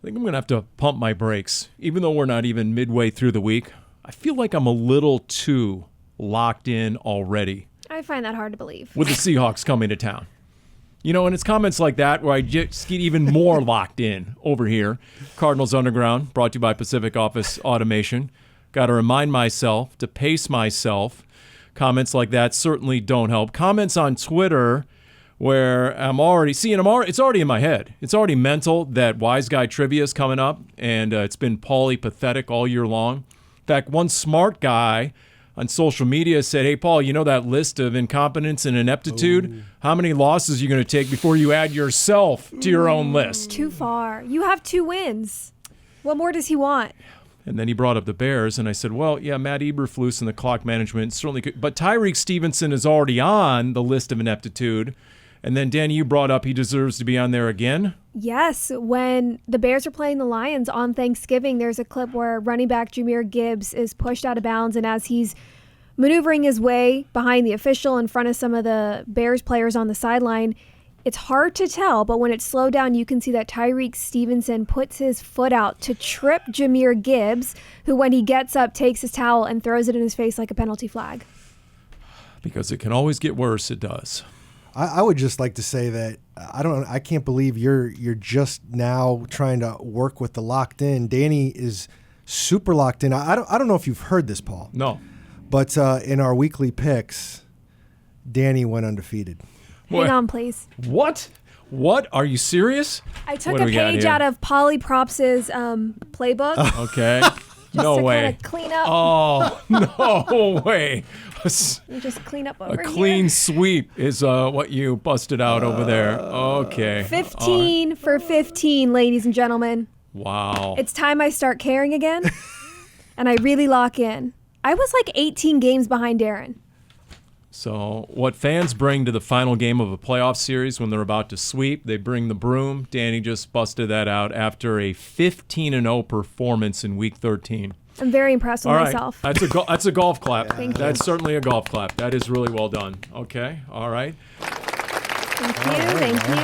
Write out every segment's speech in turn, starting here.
think I'm going to have to pump my brakes. Even though we're not even midway through the week, I feel like I'm a little too locked in already. I find that hard to believe. With the Seahawks coming to town. And it's comments like that where I just get even more locked in over here. Cardinals Underground, brought to you by Pacific Office Automation. Got to remind myself to pace myself. Comments like that certainly don't help. Comments on Twitter where it's already in my head. It's already mental that Wise Guy Trivia is coming up, and it's been Paulie pathetic all year long. In fact, one smart guy on social media said, hey, Paul, you know that list of incompetence and ineptitude? Ooh. How many losses are you going to take before you add yourself to your own list? Too far. You have 2 wins. What more does he want? And then he brought up the Bears, and I said, well, yeah, Matt Eberflus and the clock management certainly could. But Tyreek Stevenson is already on the list of ineptitude. And then, Danny, you brought up he deserves to be on there again? Yes. When the Bears are playing the Lions on Thanksgiving, there's a clip where running back Jahmyr Gibbs is pushed out of bounds, and as he's maneuvering his way behind the official in front of some of the Bears players on the sideline, it's hard to tell, but when it's slowed down, you can see that Tyreek Stevenson puts his foot out to trip Jahmyr Gibbs, who, when he gets up, takes his towel and throws it in his face like a penalty flag. Because it can always get worse, it does. I would just like to say that I can't believe you're just now trying to work with the locked in. Danny is super locked in. I don't know if you've heard this, Paul. No. But in our weekly picks, Danny went undefeated. Hang on, please. What? What? Are you serious? I took a page out of Polly Props's playbook. Okay. No way. Kind of clean up. Oh, no way. You just clean up over here. A clean sweep is what you busted out over there. Okay. 15 for 15, ladies and gentlemen. Wow. It's time I start caring again, and I really lock in. I was like 18 games behind Darren. So what fans bring to the final game of a playoff series when they're about to sweep, they bring the broom. Danny just busted that out after a 15-0 performance in Week 13. I'm very impressed with myself. That's a golf clap. Thank you. That's certainly a golf clap. That is really well done. Okay. All right. Thank you.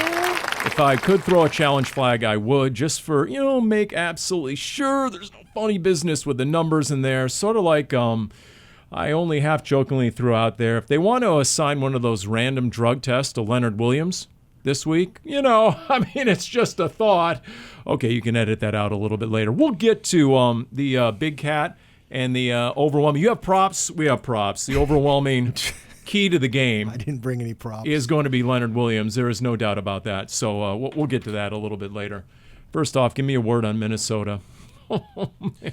If I could throw a challenge flag, I would, just for, make absolutely sure there's no funny business with the numbers in there. Sort of like I only half-jokingly threw out there, if they want to assign one of those random drug tests to Leonard Williams this week, it's just a thought. Okay, you can edit that out a little bit later. We'll get to the big cat and the overwhelming. You have props. We have props. The overwhelming key to the game. I didn't bring any props. Is going to be Leonard Williams. There is no doubt about that. So we'll get to that a little bit later. First off, give me a word on Minnesota. Oh, man.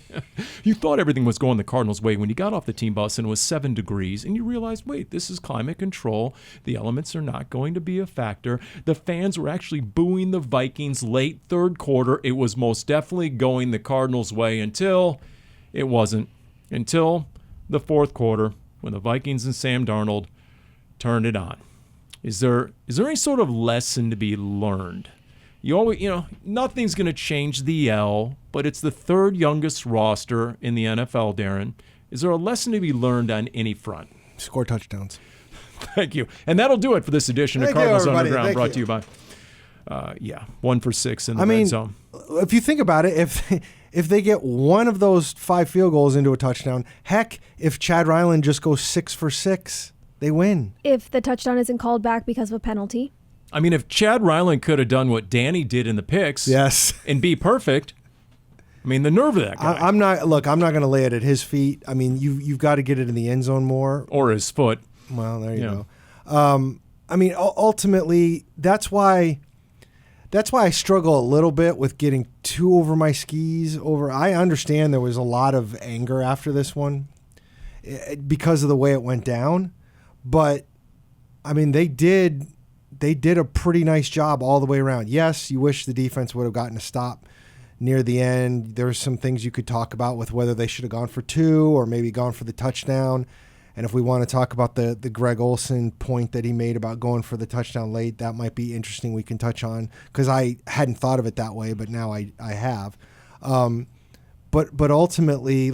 You thought everything was going the Cardinals' way when you got off the team bus and it was 7 degrees, and you realized, wait, this is climate control. The elements are not going to be a factor. The fans were actually booing the Vikings late third quarter. It was most definitely going the Cardinals' way until it wasn't. Until the fourth quarter when the Vikings and Sam Darnold turned it on. Is there any sort of lesson to be learned? You always, nothing's going to change the L, but it's the third youngest roster in the NFL, Darren. Is there a lesson to be learned on any front? Score touchdowns. Thank you. And that'll do it for this edition of Cardinals Underground, brought to you by, 1 for 6 in the red zone. If you think about it, if they get one of those 5 field goals into a touchdown, heck, if Chad Ryland just goes 6 for 6, they win. If the touchdown isn't called back because of a penalty. If Chad Ryland could have done what Danny did in the picks, yes, and be perfect, the nerve of that guy. I'm not going to lay it at his feet. You've got to get it in the end zone more, or his foot. Well, there you go. Ultimately, that's why I struggle a little bit with getting too over my skis. I understand there was a lot of anger after this one because of the way it went down, but they did a pretty nice job all the way around. Yes, you wish the defense would have gotten a stop near the end. There's some things you could talk about with whether they should have gone for 2 or maybe gone for the touchdown. And if we want to talk about the Greg Olsen point that he made about going for the touchdown late, that might be interesting we can touch on, because I hadn't thought of it that way, but now I have. But ultimately,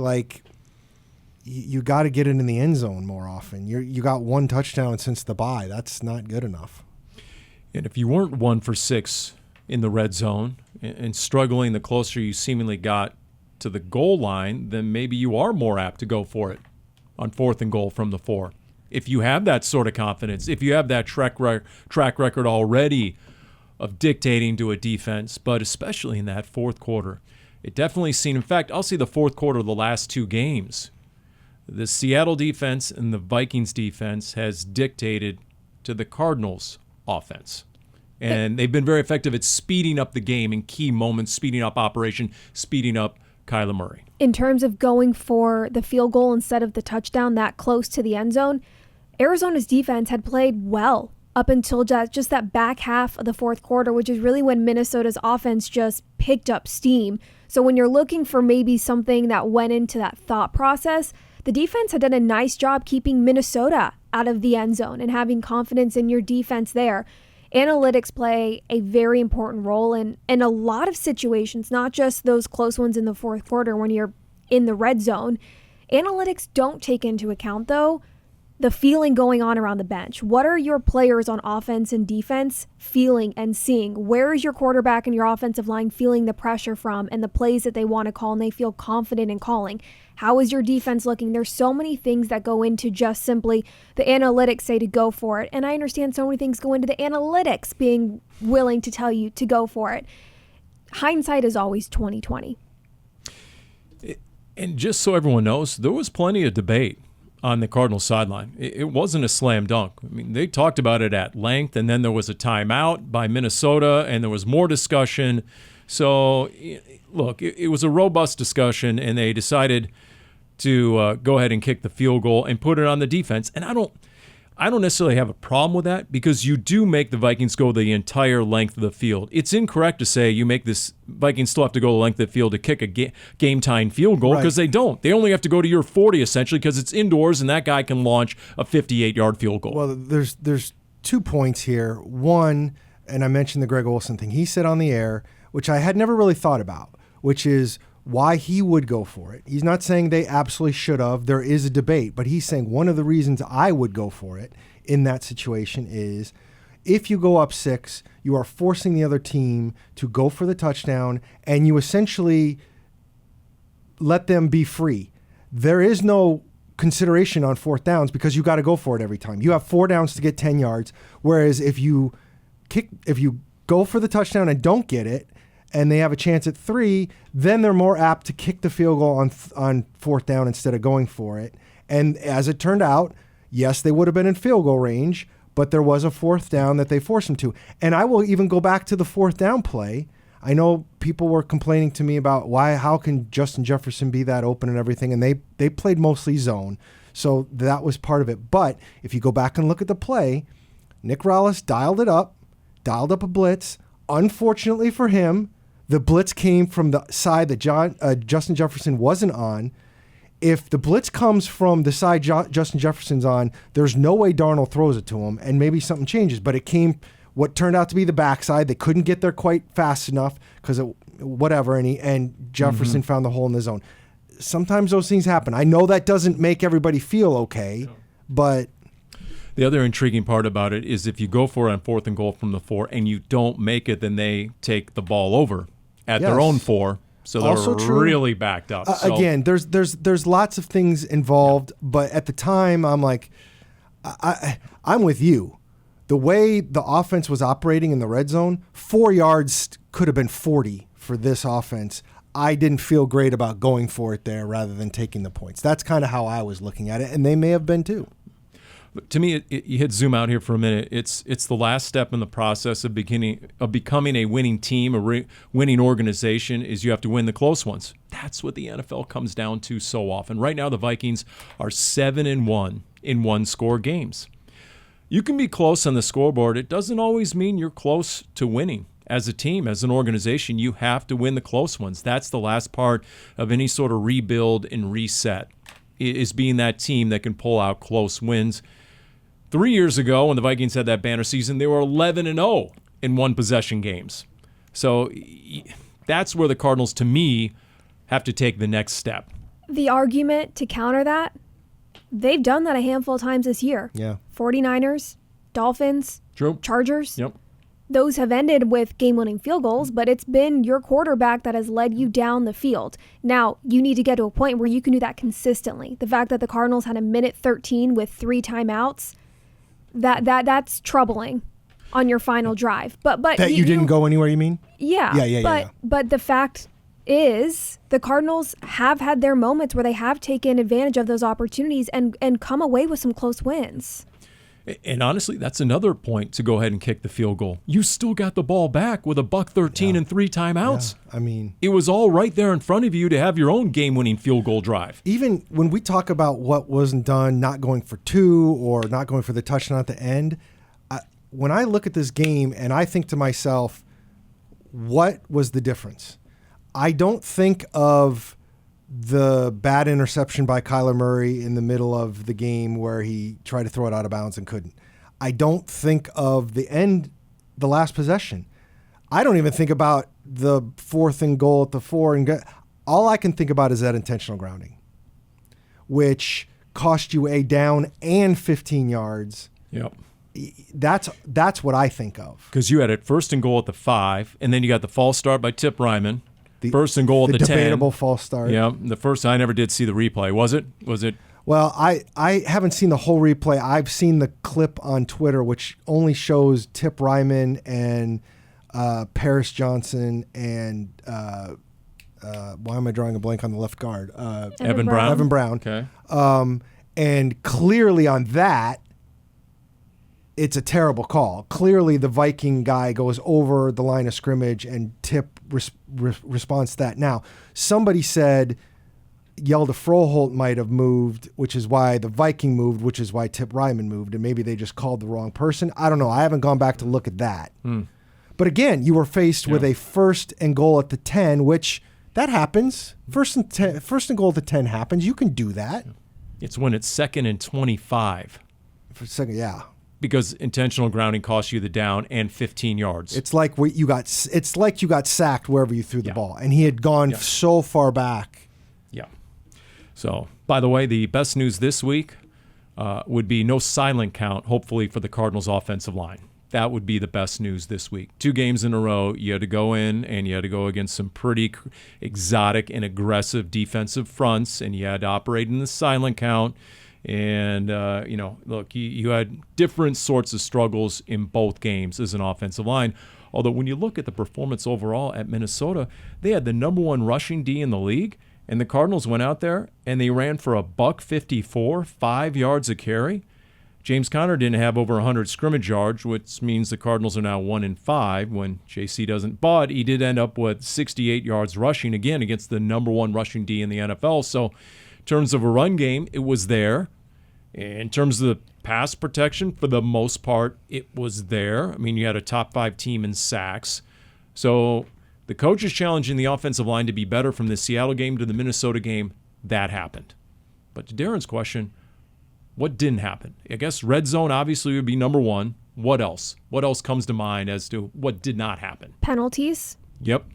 you got to get it in the end zone more often. You got 1 touchdown since the bye. That's not good enough. And if you weren't 1 for 6 in the red zone and struggling the closer you seemingly got to the goal line, then maybe you are more apt to go for it on 4th and goal from the 4. If you have that sort of confidence, if you have that track record already of dictating to a defense, but especially in that 4th quarter, it definitely seemed, in fact, I'll see the 4th quarter of the last 2 games. The Seattle defense and the Vikings defense has dictated to the Cardinals offense. And they've been very effective at speeding up the game in key moments, speeding up operation, speeding up Kyler Murray. In terms of going for the field goal instead of the touchdown that close to the end zone, Arizona's defense had played well up until just that back half of the 4th quarter, which is really when Minnesota's offense just picked up steam. So when you're looking for maybe something that went into that thought process, the defense had done a nice job keeping Minnesota out of the end zone and having confidence in your defense there. Analytics play a very important role in a lot of situations, not just those close ones in the 4th quarter when you're in the red zone. Analytics don't take into account, though, the feeling going on around the bench. What are your players on offense and defense feeling and seeing? Where is your quarterback and your offensive line feeling the pressure from and the plays that they want to call and they feel confident in calling? How is your defense looking? There's so many things that go into just simply the analytics say to go for it. And I understand so many things go into the analytics being willing to tell you to go for it. Hindsight is always 20/20. And just so everyone knows, there was plenty of debate on the Cardinals sideline. It wasn't a slam dunk. I mean, they talked about it at length, and then there was a timeout by Minnesota, and there was more discussion. So, look, it was a robust discussion, and they decided to go ahead and kick the field goal and put it on the defense. And I don't necessarily have a problem with that because you do make the Vikings go the entire length of the field. It's incorrect to say you make this Vikings still have to go the length of the field to kick a game-time field goal because they don't. They only have to go to your 40 essentially because it's indoors and that guy can launch a 58-yard field goal. Well, there's 2 points here. One, and I mentioned the Greg Olsen thing. He said on the air, which I had never really thought about, which is why he would go for it. He's not saying they absolutely should have. There is a debate, but he's saying one of the reasons I would go for it in that situation is if you go up 6, you are forcing the other team to go for the touchdown, and you essentially let them be free. There is no consideration on 4th downs because you got to go for it every time. You have 4 downs to get 10 yards, whereas if you go for the touchdown and don't get it, and they have a chance at 3, then they're more apt to kick the field goal on 4th down instead of going for it. And as it turned out, yes, they would have been in field goal range, but there was a 4th down that they forced them to. And I will even go back to the 4th down play. I know people were complaining to me about how can Justin Jefferson be that open and everything, and they played mostly zone. So that was part of it. But if you go back and look at the play, Nick Rallis dialed up a blitz. Unfortunately for him, the blitz came from the side that Justin Jefferson wasn't on. If the blitz comes from the side Justin Jefferson's on, there's no way Darnold throws it to him, and maybe something changes. But it came what turned out to be the backside. They couldn't get there quite fast enough because whatever, and Jefferson found the hole in the zone. Sometimes those things happen. I know that doesn't make everybody feel okay, but the other intriguing part about it is if you go for it on 4th and goal from the 4 and you don't make it, then they take the ball over at their own 4. So they're also really backed up. Again, there's lots of things involved, but at the time, I'm like, I'm with you. The way the offense was operating in the red zone, 4 yards could have been 40 for this offense. I didn't feel great about going for it there rather than taking the points. That's kind of how I was looking at it, and they may have been too. To me, you hit zoom out here for a minute. It's the last step in the process of becoming a winning team, a winning organization. Is you have to win the close ones. That's what the NFL comes down to so often. Right now, the Vikings are 7-1 in one-score games. You can be close on the scoreboard. It doesn't always mean you're close to winning. As a team, as an organization, you have to win the close ones. That's the last part of any sort of rebuild and reset, is being that team that can pull out close wins. 3 years ago, when the Vikings had that banner season, they were 11-0 in one-possession games. So that's where the Cardinals, to me, have to take the next step. The argument to counter that, they've done that a handful of times this year. Yeah. 49ers, Dolphins, True. Chargers. Yep. those have ended with game-winning field goals, but it's been your quarterback that has led you down the field. Now, you need to get to a point where you can do that consistently. The fact that the Cardinals had a minute 13 with 3 timeouts, that's troubling on your final drive. But that you didn't go anywhere, you mean? Yeah. But the fact is the Cardinals have had their moments where they have taken advantage of those opportunities and come away with some close wins. And honestly, that's another point to go ahead and kick the field goal. You still got the ball back with a $113 and 3 timeouts. Yeah, I mean, it was all right there in front of you to have your own game-winning field goal drive. Even when we talk about what wasn't done, not going for 2 or not going for the touchdown at the end, when I look at this game and I think to myself, what was the difference? I don't think of the bad interception by Kyler Murray in the middle of the game where he tried to throw it out of bounds and couldn't. I don't think of the last possession. I don't even think about the 4th and goal at the 4. All I can think about is that intentional grounding, which cost you a down and 15 yards. Yep. That's what I think of. Because you had it 1st and goal at the 5, and then you got the false start by Tip Ryman. 1st and goal at the 10. The debatable false start. Yeah, the first, I never did see the replay. Was it? Well, I haven't seen the whole replay. I've seen the clip on Twitter, which only shows Tip Ryman and Paris Johnson and why am I drawing a blank on the left guard? Evan Brown. Evan Brown. Okay. And clearly on that, it's a terrible call. Clearly, the Viking guy goes over the line of scrimmage, and Tip responds to that. Now, somebody yelled a Froholt might have moved, which is why the Viking moved, which is why Tip Ryman moved, and maybe they just called the wrong person. I don't know. I haven't gone back to look at that. But again, you were faced with a 1st and goal at the 10, which that happens. First and goal at the 10 happens. You can do that. It's when it's 2nd and 25. For a second, yeah. Because intentional grounding costs you the down and 15 yards. It's like you got sacked wherever you threw the ball, and he had gone so far back. Yeah. So, by the way, the best news this week would be no silent count, hopefully, for the Cardinals' offensive line. That would be the best news this week. 2 games in a row, you had to go in and you had to go against some pretty exotic and aggressive defensive fronts, and you had to operate in the silent count. And, look, you had different sorts of struggles in both games as an offensive line. Although when you look at the performance overall at Minnesota, they had the number 1 rushing D in the league. And the Cardinals went out there and they ran for $154, 5 yards a carry. James Conner didn't have over 100 scrimmage yards, which means the Cardinals are now 1-5 when JC doesn't. But he did end up with 68 yards rushing, again, against the number 1 rushing D in the NFL. So in terms of a run game, it was there. In terms of the pass protection, for the most part, it was there. I mean, you had a top 5 team in sacks. So the coach is challenging the offensive line to be better from the Seattle game to the Minnesota game. That happened. But to Darren's question, what didn't happen? I guess red zone obviously would be number 1. What else? What else comes to mind as to what did not happen? Penalties. Yep,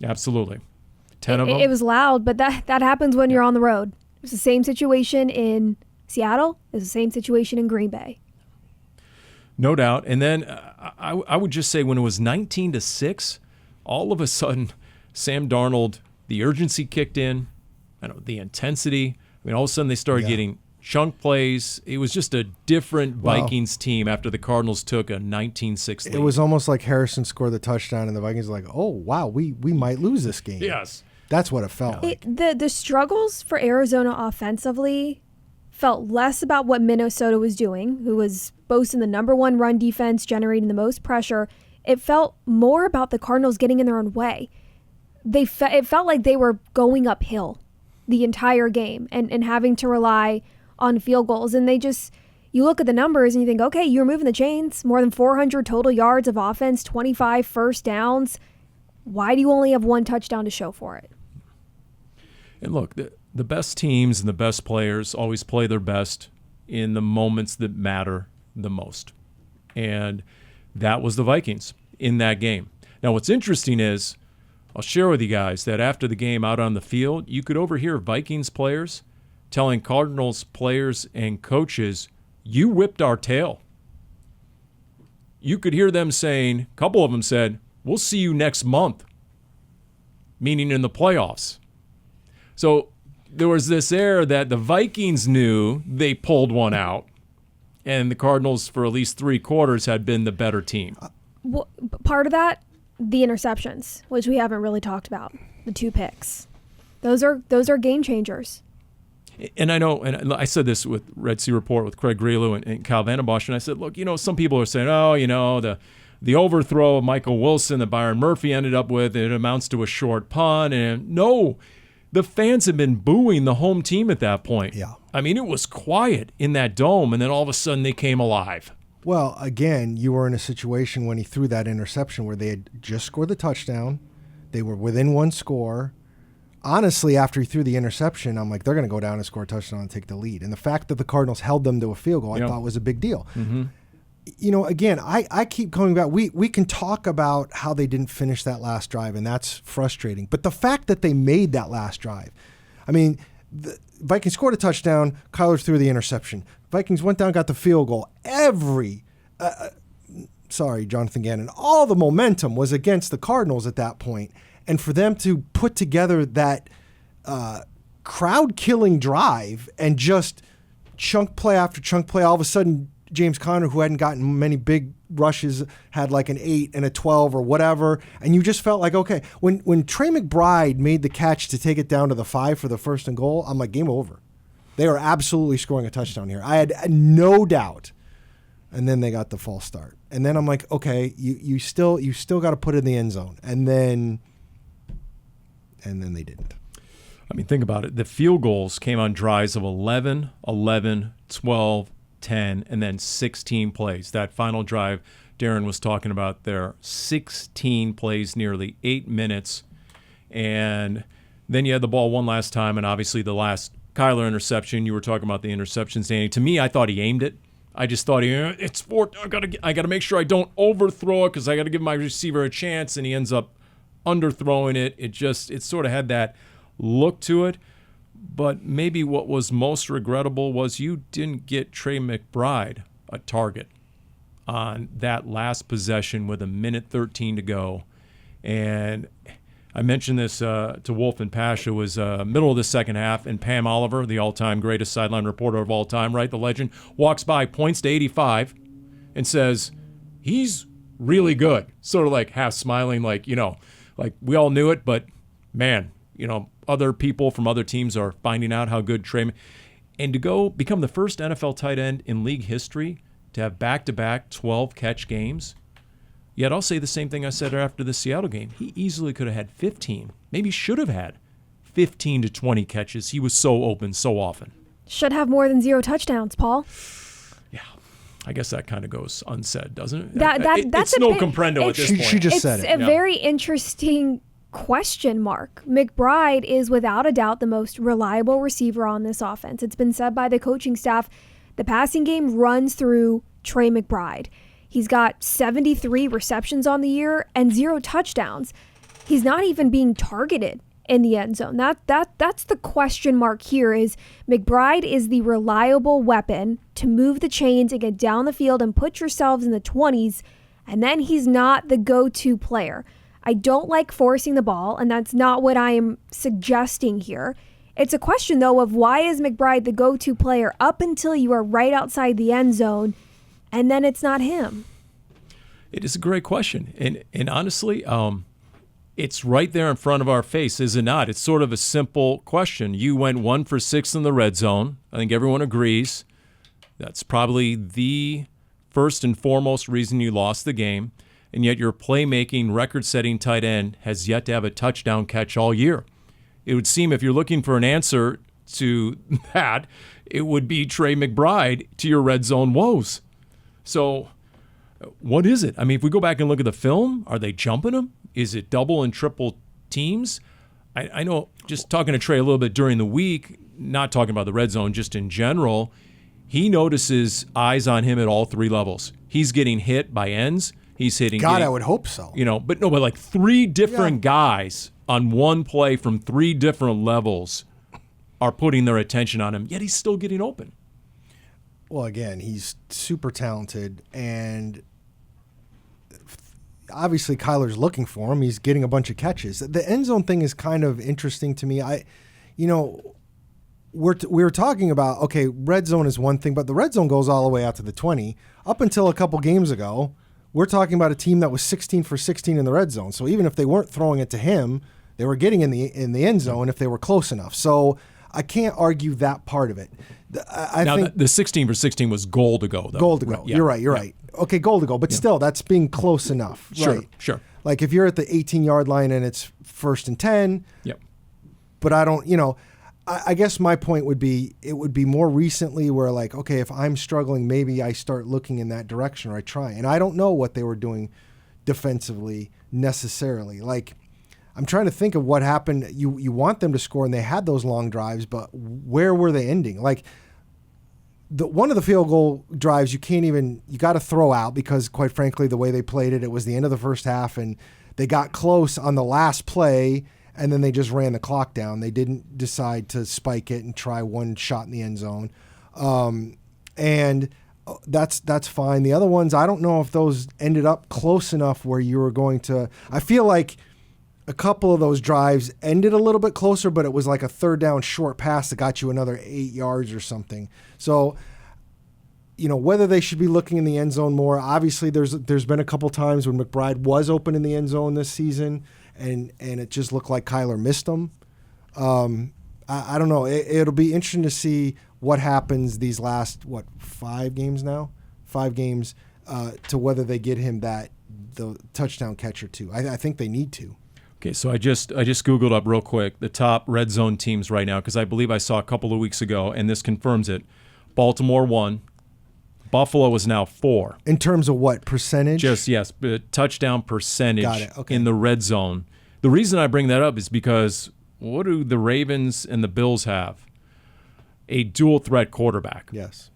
absolutely. 10 of them. It was loud, but that happens when you're on the road. It was the same situation in Seattle. It was the same situation in Green Bay. No doubt. And then I would just say when it was 19-6, all of a sudden, Sam Darnold, the urgency kicked in, the intensity. I mean, all of a sudden they started getting chunk plays. It was just a different Vikings team after the Cardinals took a 19-6 lead. It was almost like Harrison scored the touchdown and the Vikings were like, oh, wow, we might lose this game. Yes. That's what it felt like. The struggles for Arizona offensively felt less about what Minnesota was doing, who was boasting the number 1 run defense, generating the most pressure. It felt more about the Cardinals getting in their own way. It felt like they were going uphill the entire game and having to rely on field goals. And you look at the numbers and you think, okay, you're moving the chains, more than 400 total yards of offense, 25 first downs. Why do you only have 1 touchdown to show for it? And look, the best teams and the best players always play their best in the moments that matter the most. And that was the Vikings in that game. Now, what's interesting is, I'll share with you guys that after the game out on the field, you could overhear Vikings players telling Cardinals players and coaches, you whipped our tail. you could hear them saying, a couple of them said, we'll see you next month, meaning in the playoffs. So there was this air that the Vikings knew they pulled one out, and the Cardinals, for at least 3 quarters, had been the better team. Well, part of that, the interceptions, which we haven't really talked about, the 2 picks. Those are game changers. And I know, and I said this with Red Sea Report with Craig Grelu and Cal Vandenbosch, and I said, look, some people are saying, the overthrow of Michael Wilson that Byron Murphy ended up with, it amounts to a short punt. And no, the fans have been booing the home team at that point. Yeah. I mean, it was quiet in that dome, and then all of a sudden they came alive. Well, again, you were in a situation when he threw that interception where they had just scored the touchdown. They were within 1 score. Honestly, after he threw the interception, I'm like, they're going to go down and score a touchdown and take the lead. And the fact that the Cardinals held them to a field goal, I thought was a big deal. Mm-hmm. Again, I keep coming back. We can talk about how they didn't finish that last drive, and that's frustrating. But the fact that they made that last drive, I mean, the Vikings scored a touchdown, Kyler threw the interception. Vikings went down, got the field goal. Jonathan Gannon, all the momentum was against the Cardinals at that point. And for them to put together that crowd-killing drive and just chunk play after chunk play, all of a sudden James Conner, who hadn't gotten many big rushes, had like an 8 and a 12 or whatever, and you just felt like, okay, when Trey McBride made the catch to take it down to the 5 for the 1st and goal, I'm like, game over. They are absolutely scoring a touchdown here. I had no doubt. And then they got the false start. And then I'm like, okay, you still got to put it in the end zone. And then they didn't. I mean, think about it. The field goals came on drives of 11, 11, 12, 10, and then 16 plays. That final drive Darren was talking about there, 16 plays, nearly 8 minutes. And then you had the ball one last time, and obviously the last Kyler interception. You were talking about the interceptions, Danny. To me, I thought he aimed it. I just thought it's 4. I got to make sure I don't overthrow it because I got to give my receiver a chance, and he ends up underthrowing it. It sort of had that look to it. But maybe what was most regrettable was you didn't get Trey McBride a target on that last possession with 1:13 to go. And I mentioned this to Wolf and Pasha. It was middle of the second half, and Pam Oliver, the all-time greatest sideline reporter of all time, right, the legend, walks by, points to 85, and says, he's really good. Sort of like half smiling, like we all knew it, but man, other people from other teams are finding out how good Trey. And to go become the first NFL tight end in league history to have back-to-back 12-catch games. Yet I'll say the same thing I said after the Seattle game. He easily could have had 15, maybe should have had 15 to 20 catches. He was so open so often. Should have more than 0 touchdowns, Paul. Yeah, I guess that kind of goes unsaid, doesn't it? That's it's no comprendo at this point. She just said it. It's a very interesting question mark. McBride is without a doubt the most reliable receiver on this offense. It's been said by the coaching staff, the passing game runs through Trey McBride. He's got 73 receptions on the year and 0 touchdowns. He's not even being targeted in the end zone. That's the question mark here. Is McBride is the reliable weapon to move the chains and get down the field and put yourselves in the 20s, and then he's not the go-to player. I don't like forcing the ball, and that's not what I am suggesting here. It's a question, though, of why is McBride the go-to player up until you are right outside the end zone, and then it's not him? It is a great question. And honestly, it's right there in front of our face, is it not? It's sort of a simple question. You went 1 for 6 in the red zone. I think everyone agrees. That's probably the first and foremost reason you lost the game. And yet your playmaking, record-setting tight end has yet to have a touchdown catch all year. It would seem if you're looking for an answer to that, it would be Trey McBride to your red zone woes. So what is it? I mean, if we go back and look at the film, are they jumping him? Is it double and triple teams? I know, just talking to Trey a little bit during the week, not talking about the red zone, just in general, he notices eyes on him at all 3 levels. He's getting hit by ends. He's hitting. I would hope so. But like 3 different guys on one play from 3 different levels are putting their attention on him, yet he's still getting open. Well, again, he's super talented, and obviously Kyler's looking for him. He's getting a bunch of catches. The end zone thing is kind of interesting to me. We were talking about, okay, red zone is one thing, but the red zone goes all the way out to the 20. Up until a couple games ago, we're talking about a team that was 16 for 16 in the red zone. So even if they weren't throwing it to him, they were getting in the end zone if they were close enough. So I can't argue that part of it. I think the 16 for 16 was goal to go, though. Goal to go. Yeah. You're right. Okay, goal to go. But still, that's being close enough. Right? Sure. Like if you're at the 18-yard line and it's 1st and 10. Yep. But I don't, I guess my point would be, it would be more recently where like, okay, if I'm struggling, maybe I start looking in that direction or I try. And I don't know what they were doing defensively necessarily. Like, I'm trying to think of what happened. You want them to score, and they had those long drives, but where were they ending? Like, one of the field goal drives, you got to throw out because, quite frankly, the way they played it, it was the end of the first half, and they got close on the last play, and then they just ran the clock down. They didn't decide to spike it and try one shot in the end zone. And that's fine. The other ones, I don't know if those ended up close enough where you were going to – I feel like a couple of those drives ended a little bit closer, but it was like a 3rd down short pass that got you another 8 yards or something. So, whether they should be looking in the end zone more. Obviously, there's been a couple times when McBride was open in the end zone this season, and it just looked like Kyler missed them. I don't know. It'll be interesting to see what happens these last, 5 games now? 5 games to whether they get him the touchdown catch or two. I think they need to. Okay, so I just Googled up real quick the top red zone teams right now because I believe I saw a couple of weeks ago, and this confirms it. Baltimore 1. Buffalo is now 4. In terms of what, percentage? Yes, touchdown percentage Got it. Okay. in the red zone. The reason I bring that up is because what do the Ravens and the Bills have? A dual threat quarterback. Yes.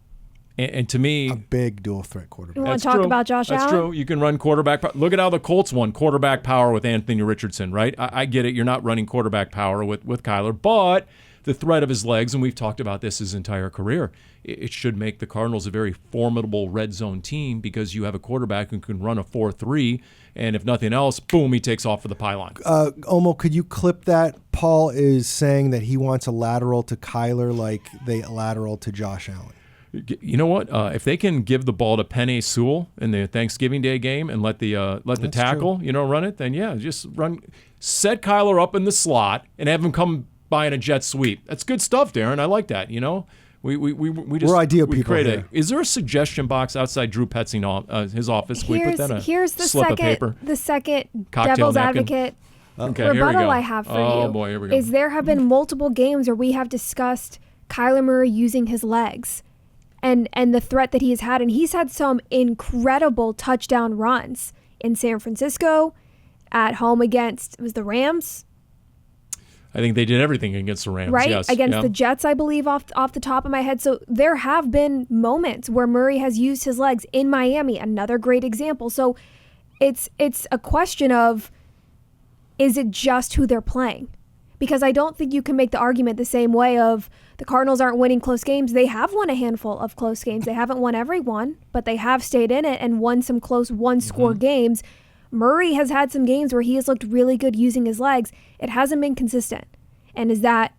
And to me, a big dual threat quarterback. You want to talk about Josh Allen? That's true. You can run quarterback. Look at how the Colts won quarterback power with Anthony Richardson, right? I get it. You're not running quarterback power with Kyler, but the threat of his legs, and we've talked about this his entire career, it should make the Cardinals a very formidable red zone team because you have a quarterback who can run a 4-3, and if nothing else, boom, he takes off for the pylon. Omo, could you clip that? Paul is saying that he wants a lateral to Kyler like they lateral to Josh Allen. You know what? If they can give the ball to Penei Sewell in the Thanksgiving Day game and let the tackle, run it, then just set Kyler up in the slot and have him come by in a jet sweep. That's good stuff, Darren. I like that. We're ideal people here. Is there a suggestion box outside Drew Petzing his office? Here's the second Cocktail devil's napkin. advocate Okay, here we rebuttal go. I have for you. Oh boy, here we go. Is there have been multiple games where we have discussed Kyler Murray using his legs and the threat that he has had, and he's had some incredible touchdown runs in San Francisco, at home against the Rams. I think they did everything against the Rams. Right? Yes. Against the Jets, I believe, off the top of my head. So there have been moments where Murray has used his legs in Miami, another great example. So it's a question of, is it just who they're playing? Because I don't think you can make the argument the same way of the Cardinals aren't winning close games. They have won a handful of close games. They haven't won every one, but they have stayed in it and won some close one-score games. Murray has had some games where he has looked really good using his legs. It hasn't been consistent. And is that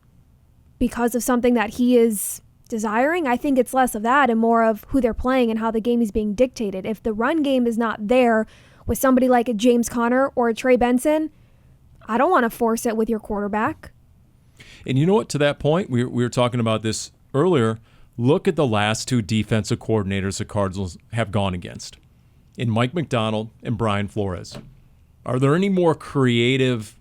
because of something that he is desiring? I think it's less of that and more of who they're playing and how the game is being dictated. If the run game is not there with somebody like a James Conner or a Trey Benson, I don't want to force it with your quarterback. And you know what? To that point, we were talking about this earlier. Look at the last two defensive coordinators the Cardinals have gone against, in Mike Macdonald and Brian Flores. Are there any more creative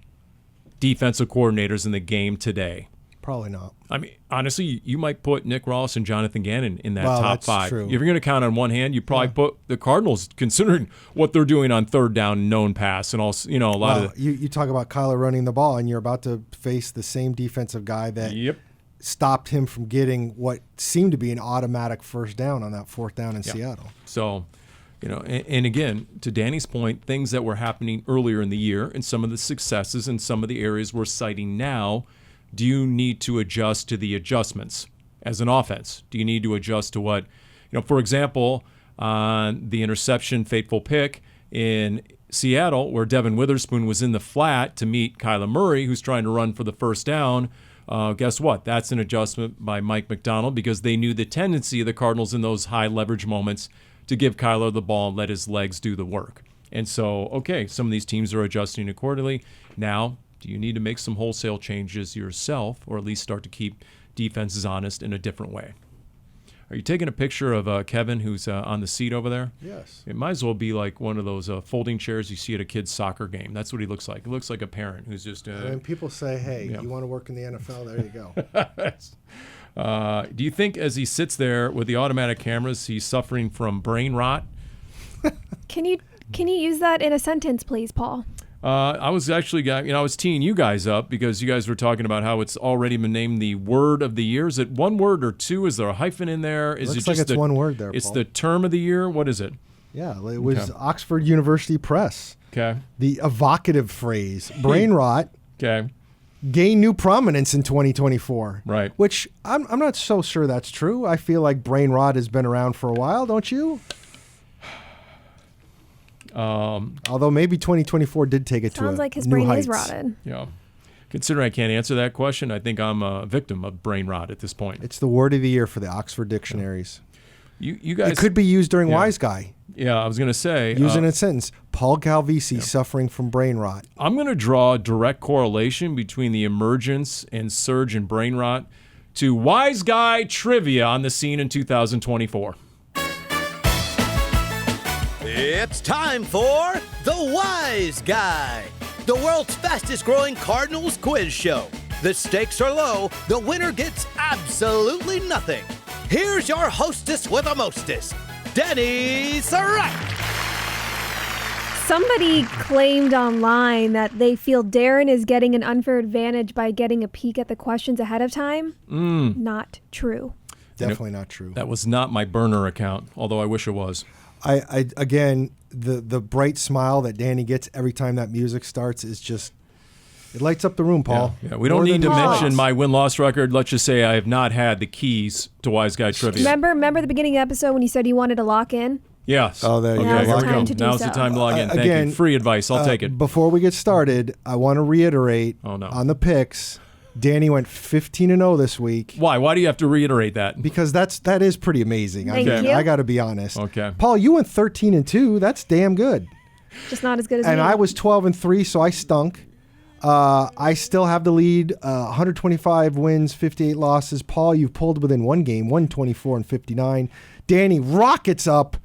defensive coordinators in the game today? Probably not. I mean, honestly, you might put Nick Ross and Jonathan Gannon in that top that's five. true. If you're going to count on one hand, you probably put the Cardinals, considering what they're doing on third down, known pass, and also, a lot of. You talk about Kyler running the ball, and you're about to face the same defensive guy that stopped him from getting what seemed to be an automatic first down on that fourth down in Seattle. So, and again, to Danny's point, things that were happening earlier in the year and some of the successes and some of the areas we're citing now. Do you need to adjust to the adjustments as an offense? Do you need to adjust to what, for example, on the interception fateful pick in Seattle, where Devin Witherspoon was in the flat to meet Kyler Murray, who's trying to run for the first down. Guess what? That's an adjustment by Mike McDonald because they knew the tendency of the Cardinals in those high leverage moments to give Kyler the ball and let his legs do the work. And so, okay, some of these teams are adjusting accordingly. Now, do you need to make some wholesale changes yourself or at least start to keep defenses honest in a different way? Are you taking a picture of Kevin, who's on the seat over there? Yes. It might as well be like one of those folding chairs you see at a kid's soccer game. That's what he looks like. He looks like a parent who's just... and people say, hey, you want to work in the NFL? There you go. Do you think as he sits there with the automatic cameras, he's suffering from brain rot? Can you use that in a sentence, please, Paul? I was actually, I was teeing you guys up because you guys were talking about how it's already been named the word of the year. Is it one word or two? Is there a hyphen in there? Is Looks it like just it's one word there, It's Paul. the term of the year? What is it? Yeah, it was Oxford University Press. Okay. The evocative phrase, brain rot, Okay. gain new prominence in 2024. Right. Which I'm not so sure that's true. I feel like brain rot has been around for a while, don't you? Although maybe 2024 did take it to a Sounds like his new brain heights. is rotted. Yeah. Considering I can't answer that question, I think I'm a victim of brain rot at this point. It's the word of the year for the Oxford dictionaries. You guys... It could be used during Wise Guy. Yeah, I was going to say... Use it in a sentence. Paul Calvisi suffering from brain rot. I'm going to draw a direct correlation between the emergence and surge in brain rot to Wise Guy trivia on the scene in 2024. It's time for The Wise Guy, the world's fastest growing Cardinals quiz show. The stakes are low, the winner gets absolutely nothing. Here's your hostess with the mostest, Dani Sureck. Somebody claimed online that they feel Darren is getting an unfair advantage by getting a peek at the questions ahead of time. Not true. Definitely not true. That was not my burner account, although I wish it was. I again, the bright smile that Danny gets every time that music starts is just, it lights up the room, Paul. Yeah, we don't need to mention my win-loss record. Let's just say I have not had the keys to Wise Guy Trivia. Remember the beginning of the episode when you said you wanted to lock in? Yes. Oh, there you Now's go. the time to do Now's so. the time to log in. Thank Again, you. Free advice. I'll take it. Before we get started, I want to reiterate on the picks, Danny went 15-0 this week. Why? Why do you have to reiterate that? Because that is pretty amazing. Thank you. I got to be honest. Okay. Paul, you went 13-2. That's damn good. Just not as good as And me. I was 12-3, so I stunk. I still have the lead, 125 wins, 58 losses. Paul, you've pulled within one game, 124-59. Danny rockets up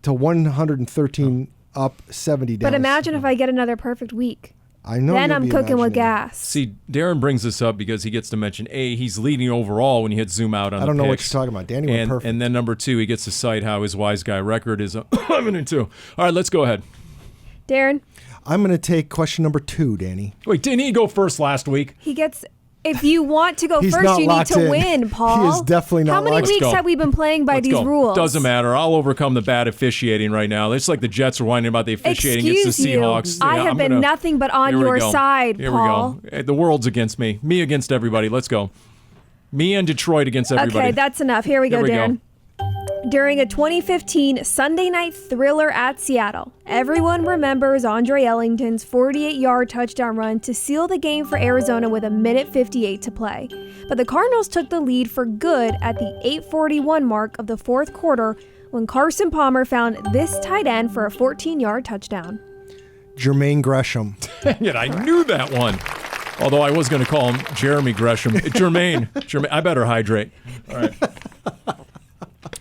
to 113 up, 70 down. But imagine if I get another perfect week. I know. Then you'll I'm be cooking with imagining. gas. See, Darren brings this up because he gets to mention, A, he's leading overall when you hit zoom out on the I don't know what picks. you're talking about. Danny went perfect. And then number 2, he gets to cite how his Wise Guy record is 11-2. All right, let's go ahead. Darren, I'm going to take question number 2, Danny. Wait, didn't he go first last week? he gets... If you want to go He's first, not you need locked to in. win, Paul. He is definitely not How many locked in. weeks Let's go. have we been playing by Let's these go. rules? Doesn't matter. I'll overcome the bad officiating right now. It's like the Jets are whining about the officiating against the Seahawks. I have been nothing but on Here we your go. side, Here Paul. we go. The world's against me. Me against everybody. Let's go. Me and Detroit against everybody. Okay, that's enough. Here we go, Darren. During a 2015 Sunday night thriller at Seattle, everyone remembers Andre Ellington's 48-yard touchdown run to seal the game for Arizona with 1:58 to play. But the Cardinals took the lead for good at the 8:41 mark of the fourth quarter when Carson Palmer found this tight end for a 14-yard touchdown. Jermaine Gresham. Dang it, I knew that one. Although I was going to call him Jeremy Gresham. Jermaine. I better hydrate. All right.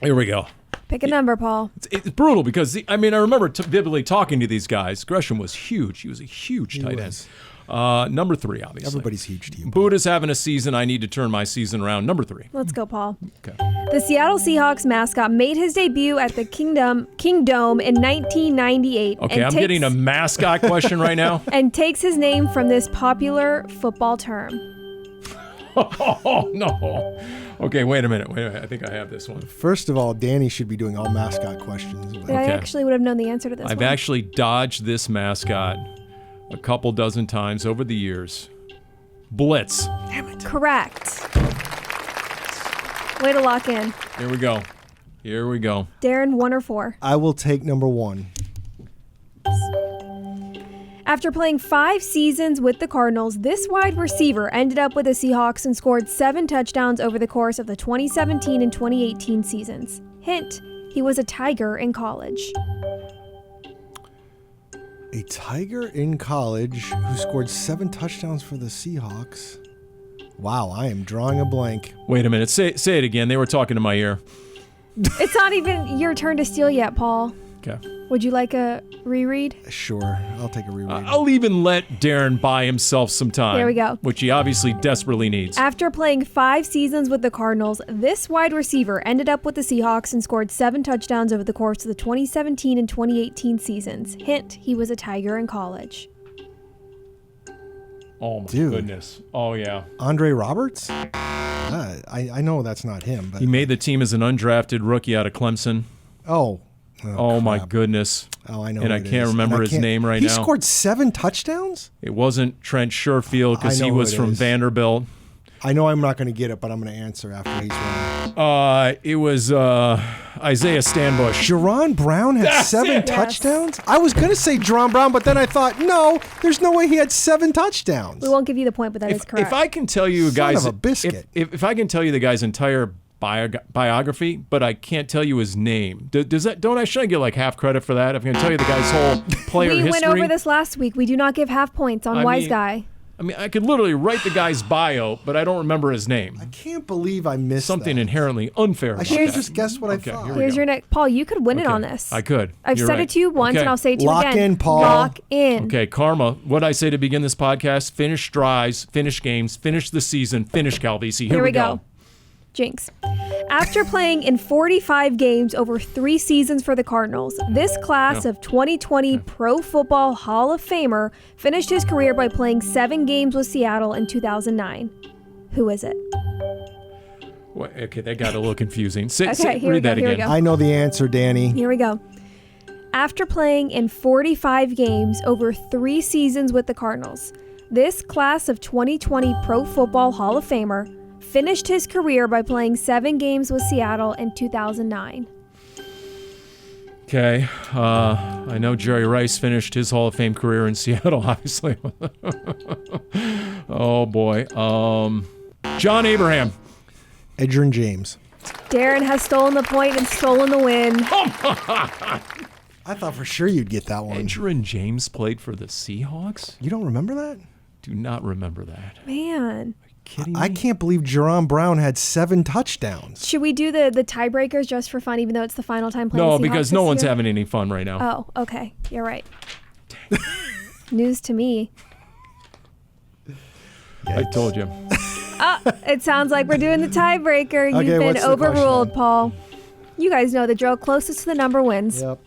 Here we go. Pick a number, Paul. It's brutal because, I remember vividly talking to these guys. Gresham was huge. He was a huge tight end. Number 3, obviously. Everybody's huge to you. Buddha's having a season. I need to turn my season around. Number 3. Let's go, Paul. Okay. The Seattle Seahawks mascot made his debut at the Kingdome in 1998. Okay, I'm getting a mascot question right now. And takes his name from this popular football term. Oh, no. Okay, wait a minute. I think I have this one. First of all, Danny should be doing all mascot questions. But I Okay. actually would have known the answer to this I've one. actually dodged this mascot a couple dozen times over the years. Blitz. Correct. Way to lock in. Here we go. Darren, 1 or 4? I will take number 1. After playing 5 seasons with the Cardinals, this wide receiver ended up with the Seahawks and scored 7 touchdowns over the course of the 2017 and 2018 seasons. Hint, he was a Tiger in college. A Tiger in college who scored 7 touchdowns for the Seahawks. Wow, I am drawing a blank. Wait a minute. Say it again. They were talking to my ear. It's not even your turn to steal yet, Paul. Okay. Would you like a reread? Sure, I'll take a reread. I'll even let Darren buy himself some time. There we go. Which he obviously desperately needs. After playing 5 seasons with the Cardinals, this wide receiver ended up with the Seahawks and scored 7 touchdowns over the course of the 2017 and 2018 seasons. Hint, he was a Tiger in college. Oh, my Dude. goodness. Oh, yeah. Andre Roberts? I know that's not him, but He made the team as an undrafted rookie out of Clemson. oh My crap. goodness. Oh, I know. And who I it can't is. remember And I his can't- name right he now. He scored 7 touchdowns? It wasn't Trent Sherfield because I he know who was it from is. Vanderbilt. I know I'm not going to get it, but I'm going to answer after he's wrong. It was Isaiah Stanbush. Jerron Brown had 7 Yes. touchdowns? I was going to say Jerron Brown, but then I thought, no, there's no way he had 7 touchdowns. We won't give you the point, but that is correct. If I can tell you Son guys, of a biscuit. If I can tell you the guy's entire biography, but I can't tell you his name, does that? Should I get like half credit for that? If I'm going to tell you the guy's whole player we history. went over this last week. We do not give half points on I Wise mean- Guy. I mean, I could literally write the guy's bio, but I don't remember his name. I can't believe I missed Something that. inherently unfair I about should have that. just guessed what Okay, I thought. here we Here's go. your next. Paul, you could win it Okay, on this. I could. I've You're said right. it to you once, Okay. and I'll say it to you Lock again. in, Paul. Lock in. Okay, Karma. What did I say to begin this podcast? Finish drives, finish games, finish the season, finish Calvisi. Here we go. Jinx. After playing in 45 games over 3 seasons for the Cardinals, this class of 2020 Pro Football Hall of Famer finished his career by playing 7 games with Seattle in 2009. Who is it? Well, okay, that got a little confusing. Okay, here we read go, that here we again. go. I know the answer, Danny. Here we go. After playing in 45 games over 3 seasons with the Cardinals, this class of 2020 Pro Football Hall of Famer finished his career by playing 7 games with Seattle in 2009. Okay, I know Jerry Rice finished his Hall of Fame career in Seattle, obviously. Oh boy, John Abraham. Edgerrin James. Darren has stolen the point and stolen the win. I thought for sure you'd get that one. Edgerrin James played for the Seahawks? You don't remember that? Do not remember that. Man. Kidding me? I can't believe Jerron Brown had 7 touchdowns. Should we do the tiebreakers just for fun, even though it's the final time playing No, the Seahawks because no this one's year? having any fun right now. Oh, okay. You're right. News to me. I told you. It sounds like we're doing the tiebreaker. You've Okay, been what's the overruled, question? Paul. You guys know the drill. Closest to the number wins. Yep.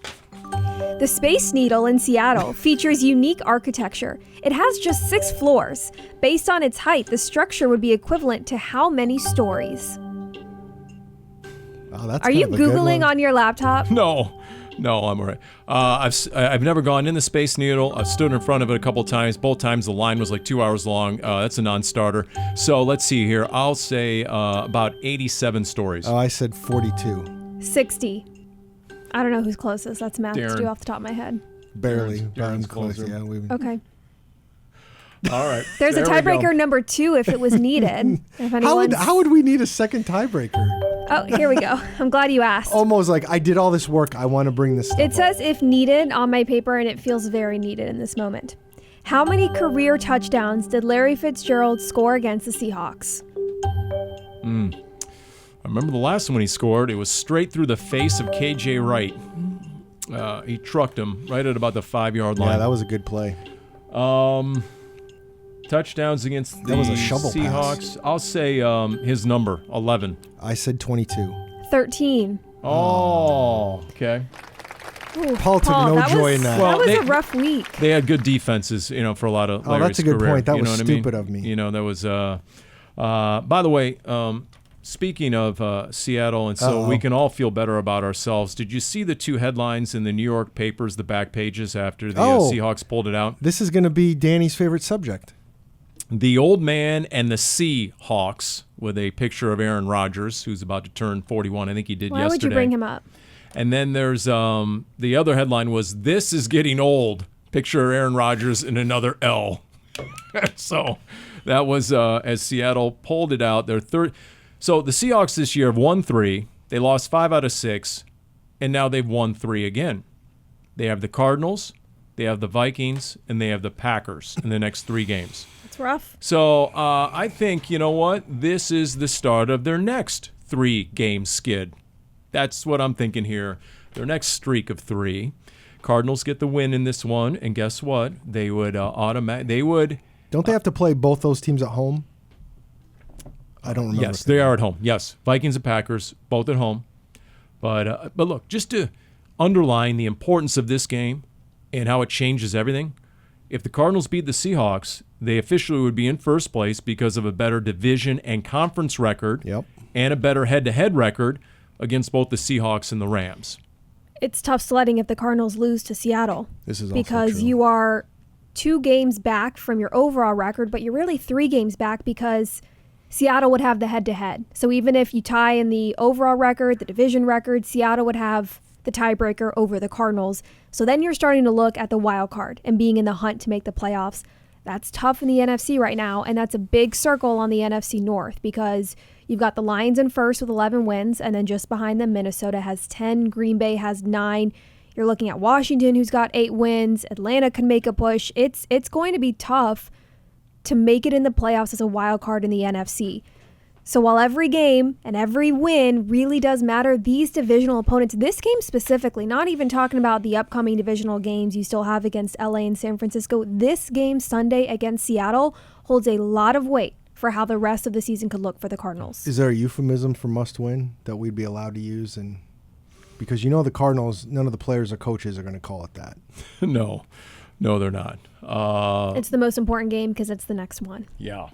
The Space Needle in Seattle features unique architecture. It has just 6 floors. Based on its height, the structure would be equivalent to how many stories? Oh, that's Are you kind of a good Googling one. on your laptop? No, I'm all right. I've never gone in the Space Needle. I've stood in front of it a couple times. Both times the line was like 2 hours long. That's a non-starter. So let's see here. I'll say about 87 stories. Oh, I said 42. 60. I don't know who's closest. That's math to Darren. do off the top of my head. Barely. Darren's Brian's close. closer. Yeah, we. Okay. All right. There's There a we go. tiebreaker number 2 if it was needed. If anyone's... How would we need a second tiebreaker? Oh, here we go. I'm glad you asked. Almost like I did all this work. I want to bring this stuff It up. says if needed on my paper, and it feels very needed in this moment. How many career touchdowns did Larry Fitzgerald score against the Seahawks? I remember the last one he scored. It was straight through the face of KJ Wright. He trucked him right at about the 5-yard line. Yeah, that was a good play. Touchdowns against the That was a shovel pass. Seahawks. I'll say his number, 11. I said 22. 13. Oh, okay. Ooh, Paul took no that joy was, in that. Well, that was they- a rough week. They had good defenses, for a lot of Oh, Larry's that's a good career, point. That you was know what I mean? stupid of me. That was. By the way, speaking of Seattle, and so we can all feel better about ourselves. Did you see the 2 headlines in the New York papers, the back pages after the Seahawks pulled it out? This is going to be Danny's favorite subject. The Old Man and the Seahawks, with a picture of Aaron Rodgers, who's about to turn 41. I think he did Why yesterday. would you bring him up? And then there's the other headline was, "This is getting old." Picture Aaron Rodgers in another L. So that was as Seattle pulled it out. Their third. So the Seahawks this year have won 3. They lost 5 out of 6, and now they've won 3 again. They have the Cardinals, they have the Vikings, and they have the Packers in the next 3 games. It's rough. So I think, you know what? This is the start of their next 3-game skid. That's what I'm thinking here. Their next streak of 3. Cardinals get the win in this one, and guess what? They would Don't they have to play both those teams at home? I don't remember. Yes, they are at home. Yes, Vikings and Packers, both at home. But look, just to underline the importance of this game and how it changes everything, if the Cardinals beat the Seahawks, they officially would be in first place because of a better division and conference record and a better head-to-head record against both the Seahawks and the Rams. It's tough sledding if the Cardinals lose to Seattle. This is because also true. You are 2 games back from your overall record, but you're really 3 games back because Seattle would have the head-to-head. So even if you tie in the overall record, the division record, Seattle would have the tiebreaker over the Cardinals. So then you're starting to look at the wild card and being in the hunt to make the playoffs. That's tough in the NFC right now, and that's a big circle on the NFC North because you've got the Lions in first with 11 wins, and then just behind them, Minnesota has 10, Green Bay has 9. You're looking at Washington, who's got 8 wins. Atlanta can make a push. It's going to be tough to make it in the playoffs as a wild card in the NFC. So while every game and every win really does matter, these divisional opponents, this game specifically, not even talking about the upcoming divisional games you still have against LA and San Francisco, this game Sunday against Seattle holds a lot of weight for how the rest of the season could look for the Cardinals. Is there a euphemism for must win that we'd be allowed to use? And because the Cardinals, none of the players or coaches are going to call it that. No, they're not. It's the most important game because it's the next one. Yeah,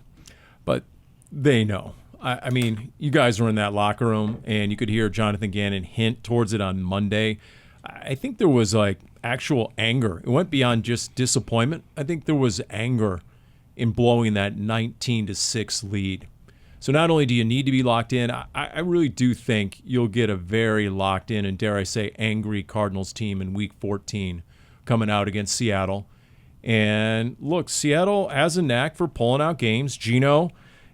but they know. I mean, you guys were in that locker room, and you could hear Jonathan Gannon hint towards it on Monday. I think there was actual anger. It went beyond just disappointment. I think there was anger in blowing that 19-6 lead. So not only do you need to be locked in, I really do think you'll get a very locked in and, dare I say, angry Cardinals team in Week 14 coming out against Seattle. And look, Seattle has a knack for pulling out games. Geno,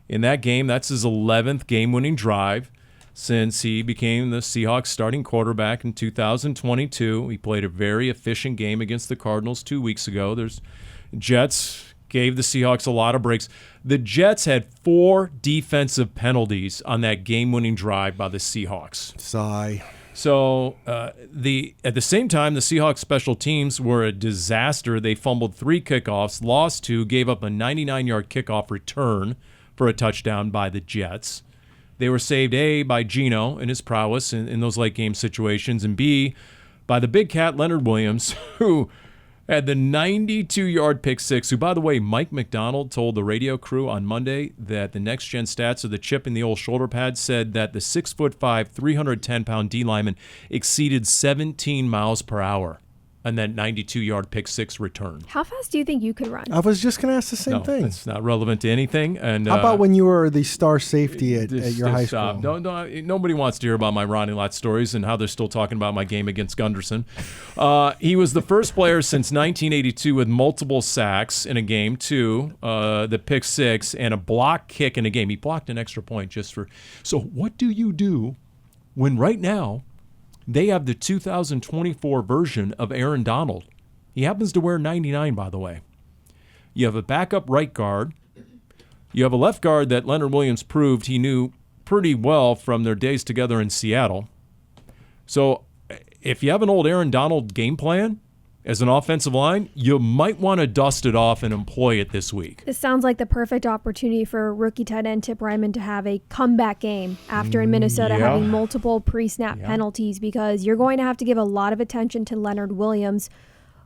in that game, that's his 11th game-winning drive since he became the Seahawks starting quarterback in 2022. He played a very efficient game against the Cardinals 2 weeks ago. Jets gave the Seahawks a lot of breaks. The Jets had 4 defensive penalties on that game-winning drive by the Seahawks. Sigh. So at the same time, the Seahawks special teams were a disaster. They fumbled 3 kickoffs, lost 2, gave up a 99-yard kickoff return for a touchdown by the Jets. They were saved, A, by Geno and his prowess in those late-game situations, and B, by the big cat Leonard Williams, who had the 92-yard pick six, who, by the way, Mike McDonald told the radio crew on Monday that the next-gen stats of the chip in the old shoulder pad said that the 6'5", 310-pound D lineman exceeded 17 miles per hour on that 92-yard pick six return. How fast do you think you could run? I was just going to ask the same thing. It's not relevant to anything. And how about when you were the star safety at your high school? Nobody wants to hear about my Ronnie Lott stories and how they're still talking about my game against Gunderson. He was the first player since 1982 with multiple sacks in a game, too, the pick six, and a block kick in a game. He blocked an extra point just for... So what do you do when right now they have the 2024 version of Aaron Donald? He happens to wear 99, by the way. You have a backup right guard. You have a left guard that Leonard Williams proved he knew pretty well from their days together in Seattle. So if you have an old Aaron Donald game plan as an offensive line, you might want to dust it off and employ it this week. This sounds like the perfect opportunity for rookie tight end Tip Ryman to have a comeback game after in Minnesota having multiple pre-snap penalties, because you're going to have to give a lot of attention to Leonard Williams,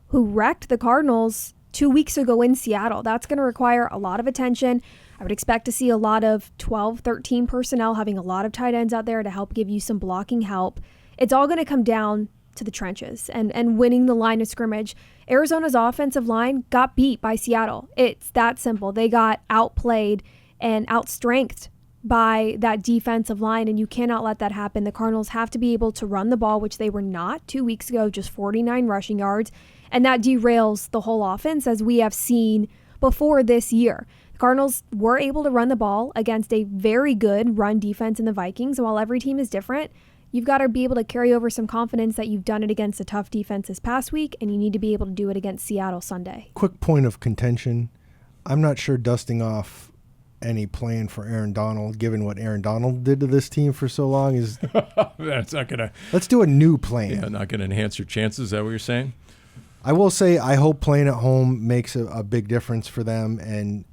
who wrecked the Cardinals 2 weeks ago in Seattle. That's going to require a lot of attention. I would expect to see a lot of 12, 13 personnel, having a lot of tight ends out there to help give you some blocking help. It's all going to come down to the trenches and winning the line of scrimmage. Arizona's offensive line got beat by Seattle. It's that simple. They got outplayed and outstrengthed by that defensive line, and you cannot let that happen. The Cardinals have to be able to run the ball, which they were not 2 weeks ago, just 49 rushing yards, And that derails the whole offense, as we have seen before this year. The Cardinals were able to run the ball against a very good run defense in the Vikings. And while every team is different, you've got to be able to carry over some confidence that you've done it against a tough defense this past week, and you need to be able to do it against Seattle Sunday. Quick point of contention. I'm not sure dusting off any plan for Aaron Donald, given what Aaron Donald did to this team for so long, is that's not gonna. Let's do a new plan. Yeah, not gonna enhance your chances. Is that what you're saying? I will say I hope playing at home makes a big difference for them, and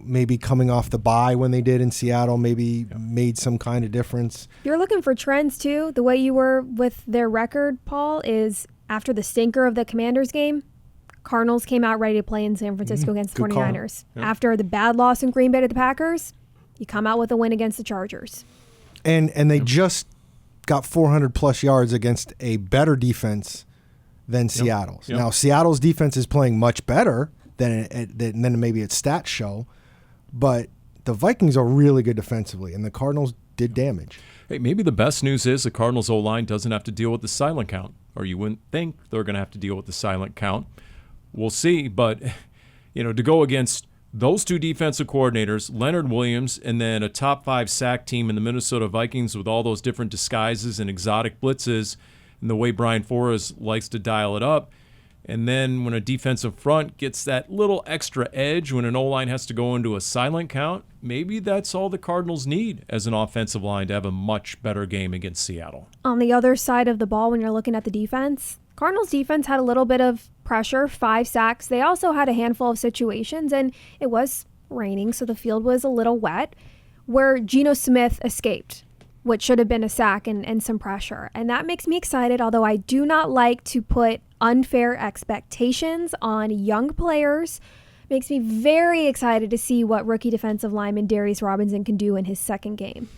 maybe coming off the bye when they did in Seattle maybe made some kind of difference. You're looking for trends too. The way you were with their record, Paul, is after the stinker of the Commanders game, Cardinals came out ready to play in San Francisco against the 49ers. Yeah. After the bad loss in Green Bay to the Packers, you come out with a win against the Chargers. And they just got 400 plus yards against a better defense than Seattle's. Now, Seattle's defense is playing much better than maybe its stats show, but the Vikings are really good defensively, and the Cardinals did damage. Hey, maybe the best news is the Cardinals' O-line doesn't have to deal with the silent count, or you wouldn't think they're going to have to deal with the silent count. We'll see, but to go against those two defensive coordinators, Leonard Williams, and then a top 5 sack team in the Minnesota Vikings with all those different disguises and exotic blitzes, and the way Brian Flores likes to dial it up. And then when a defensive front gets that little extra edge when an O-line has to go into a silent count, maybe that's all the Cardinals need as an offensive line to have a much better game against Seattle. On the other side of the ball, when you're looking at the defense, Cardinals defense had a little bit of pressure, 5 sacks. They also had a handful of situations, and it was raining, so the field was a little wet, where Geno Smith escaped, which should have been a sack and some pressure. And that makes me excited, although I do not like to put unfair expectations on young players. Makes me very excited to see what rookie defensive lineman Darius Robinson can do in his second game.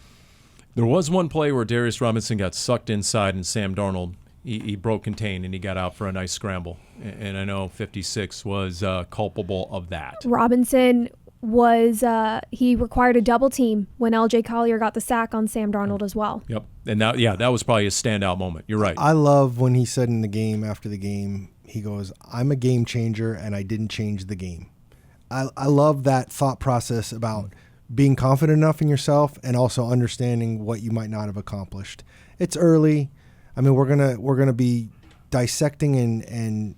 There was one play where Darius Robinson got sucked inside and Sam Darnold, he broke contain and he got out for a nice scramble. And I know 56 was culpable of that. Robinson was he required a double team when LJ Collier got the sack on Sam Darnold as well. Yep. And that was probably a standout moment. You're right. I love when he said in the game, after the game, he goes, "I'm a game changer and I didn't change the game." I love that thought process about being confident enough in yourself and also understanding what you might not have accomplished. It's early. I mean, we're gonna be dissecting and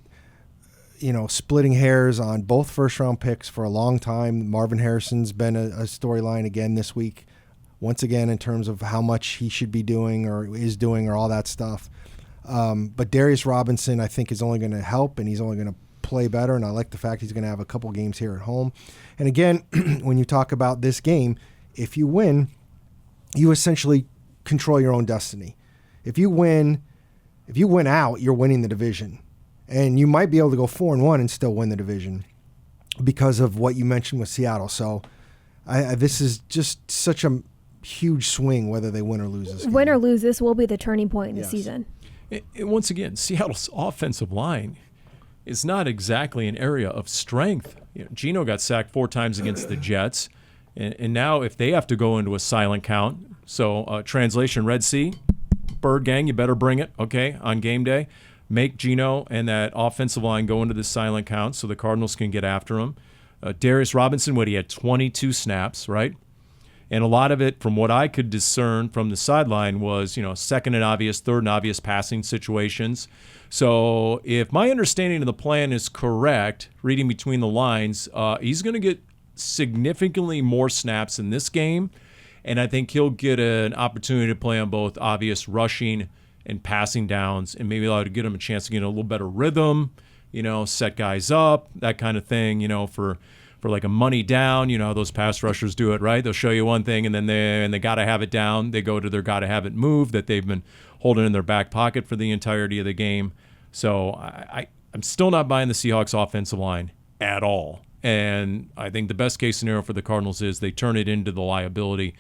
splitting hairs on both first-round picks for a long time. Marvin Harrison's been a storyline again this week, once again, in terms of how much he should be doing or is doing or all that stuff. But Darius Robinson, I think, is only going to help, and he's only going to play better, and I like the fact he's going to have a couple games here at home. And again, when you talk about this game, if you win, you essentially control your own destiny. If you win out, you're winning the division. And you might be able to go 4-1 and still win the division because of what you mentioned with Seattle. So this is just such a huge swing whether they win or lose this game. Win or lose, this will be the turning point in the season. And once again, Seattle's offensive line is not exactly an area of strength. Geno got sacked 4 times against the Jets. And now if they have to go into a silent count, so translation, Red Sea, Bird Gang, you better bring it, okay, on game day. Make Geno and that offensive line go into the silent count so the Cardinals can get after him. Darius Robinson, he had 22 snaps, right? And a lot of it, from what I could discern from the sideline, was, second and obvious, third and obvious passing situations. So if my understanding of the plan is correct, reading between the lines, he's going to get significantly more snaps in this game. And I think he'll get an opportunity to play on both obvious rushing and passing downs, and maybe allow to get him a chance to get a little better rhythm, set guys up, that kind of thing, for like a money down. How those pass rushers do it, right? They'll show you one thing, and then they got to have it down. They go to their got to have it move that they've been holding in their back pocket for the entirety of the game. So I'm still not buying the Seahawks offensive line at all. And I think the best case scenario for the Cardinals is they turn it into the liability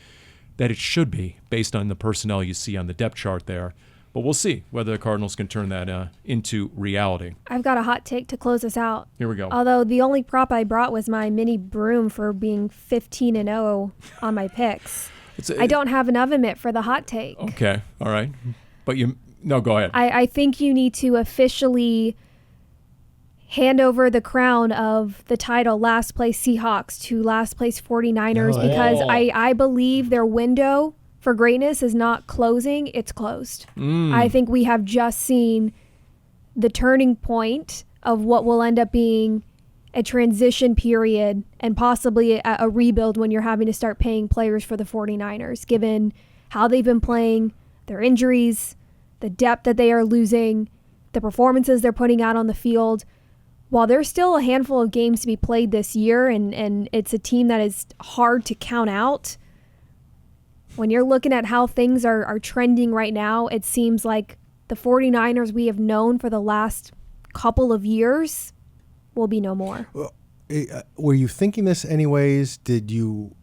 that it should be based on the personnel you see on the depth chart there. But we'll see whether the Cardinals can turn that into reality. I've got a hot take to close us out. Here we go. Although the only prop I brought was my mini broom for being 15-0 on my picks. I don't have an oven mitt for the hot take. Okay, all right. But go ahead. I think you need to officially hand over the crown of the title last place Seahawks to last place 49ers because I believe their window for greatness is not closing, it's closed. I think we have just seen the turning point of what will end up being a transition period and possibly a rebuild when you're having to start paying players for the 49ers, given how they've been playing, their injuries, the depth that they are losing, the performances they're putting out on the field. While there's still a handful of games to be played this year and it's a team that is hard to count out, when you're looking at how things are trending right now, it seems like the 49ers we have known for the last couple of years will be no more. Were you thinking this anyways? Did you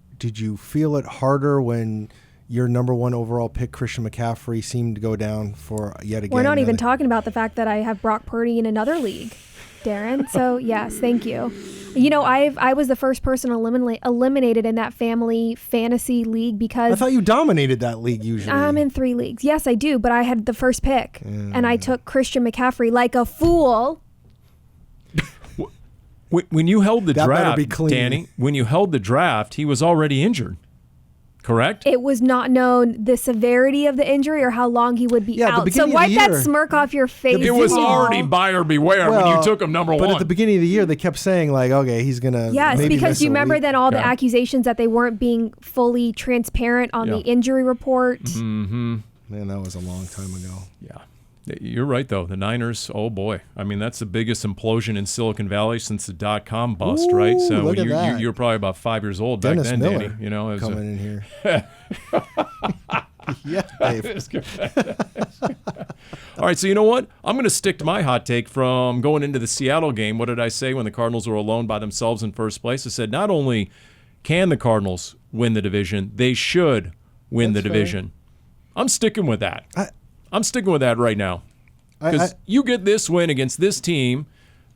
feel it harder when your number 1 overall pick, Christian McCaffrey, seemed to go down for yet again? We're not even talking about the fact that I have Brock Purdy in another league, Darren. So yes, thank you. You know, I was the first person eliminated in that family fantasy league because I thought you dominated that league usually. I'm in 3 leagues. Yes, I do, but I had the first pick, and I took Christian McCaffrey like a fool. When you held the That better draft, be clean. Dani, when you held the draft, he was already injured, correct? It was not known the severity of the injury or how long he would be Yeah, at the out. So beginning of wipe the that year- smirk off your face. It was you all. already buyer beware when you took him number but 1. at the beginning of the year, they kept saying, like, okay, he's going to Yes, maybe because miss you a remember week. then all the Yeah. accusations that they weren't being fully transparent on the injury report. Man, that was a long time ago. Yeah. You're right, though. The Niners, oh, boy. I mean, that's the biggest implosion in Silicon Valley since the dot-com bust, right? So look at that. you were probably about 5 years old Dennis back then, Miller Dani. You know, it was coming in here. Yeah, Dave. All right, so you know what? I'm going to stick to my hot take from going into the Seattle game. What did I say when the Cardinals were alone by themselves in first place? I said not only can the Cardinals win the division, they should win the division. I'm sticking with that. I'm sticking with that right now. Because you get this win against this team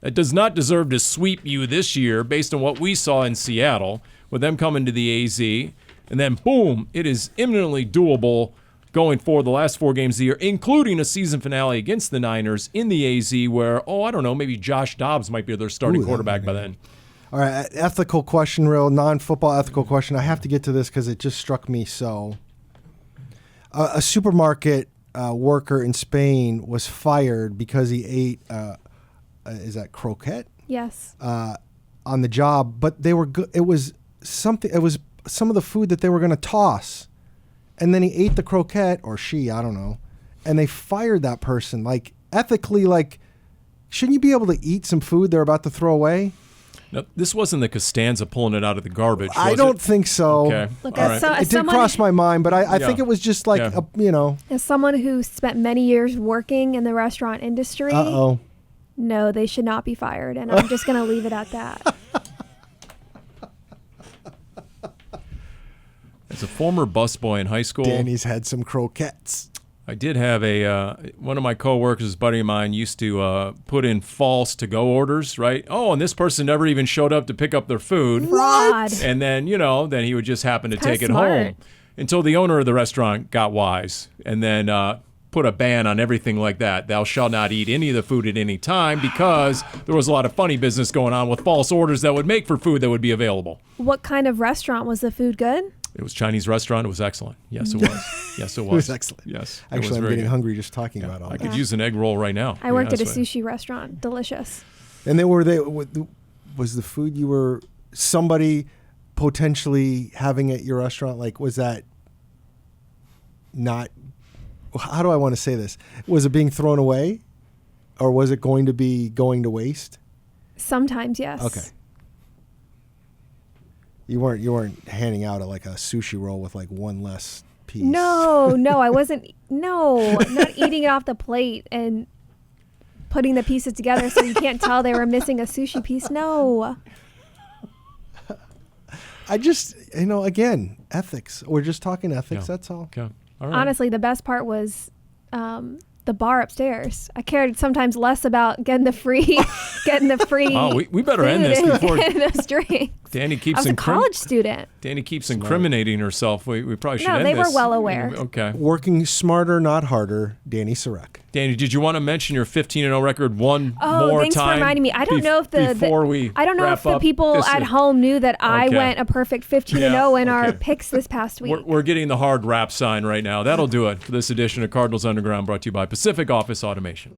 that does not deserve to sweep you this year based on what we saw in Seattle with them coming to the AZ. And then, boom, it is imminently doable going forward the last 4 games of the year, including a season finale against the Niners in the AZ where, I don't know, maybe Josh Dobbs might be their starting quarterback by then. All right, ethical question, real non-football ethical question. I have to get to this because it just struck me so. A supermarket worker in Spain was fired because he ate, is that croquette? Yes. On the job, but they were good. It was something. It was some of the food that they were going to toss, and then he ate the croquette, or she, I don't know, and they fired that person. Like ethically, like shouldn't you be able to eat some food they're about to throw away? No, this wasn't the Costanza pulling it out of the garbage, was I don't it? think so. Okay. Look, All as right. It did cross my mind, but I think it was just like, Yeah. as someone who spent many years working in the restaurant industry, Uh-oh. no, they should not be fired. And I'm just going to leave it at that. As a former busboy in high school, Danny's had some croquettes. I did have one of my coworkers, a buddy of mine, used to put in false to-go orders, right? Oh, and this person never even showed up to pick up their food. Fraud. And then, then he would just happen to take it smart. home until the owner of the restaurant got wise and then put a ban on everything like that. Thou shalt not eat any of the food at any time because there was a lot of funny business going on with false orders that would make for food that would be available. What kind of restaurant? Was the food good? It was a Chinese restaurant. It was excellent. Yes, it was. Yes, it was. It was excellent. Yes. it Actually, was I'm very getting good. hungry just talking about all I that. could use an egg roll right now. I worked at a honest with you. sushi restaurant. Delicious. And they was the food you were somebody potentially having at your restaurant? Like, was that not? How do I want to say this? Was it being thrown away, or was it going to be going to waste? Sometimes, yes. Okay. You weren't handing out like a sushi roll with like one less piece. No, I wasn't. No, not eating it off the plate and putting the pieces together so you can't tell they were missing a sushi piece. No. I just, again, ethics. We're just talking ethics. Yeah. That's all. Okay. All right. Honestly, the best part was the bar upstairs. I cared sometimes less about getting the free Oh, we better end this before getting those drinks. Danny I keeps was a college student. Danny keeps incriminating herself. We probably should No, end they this. were well aware. Okay. Working smarter, not harder, Dani Sureck. Danny, did you want to mention your 15-0 record one more time? Oh, thanks for reminding me. I don't know if the people at home knew that I went a perfect 15-0 in our picks this past week. We're getting the hard rap sign right now. That'll do it for this edition of Cardinals Underground, brought to you by Pacific Office Automation.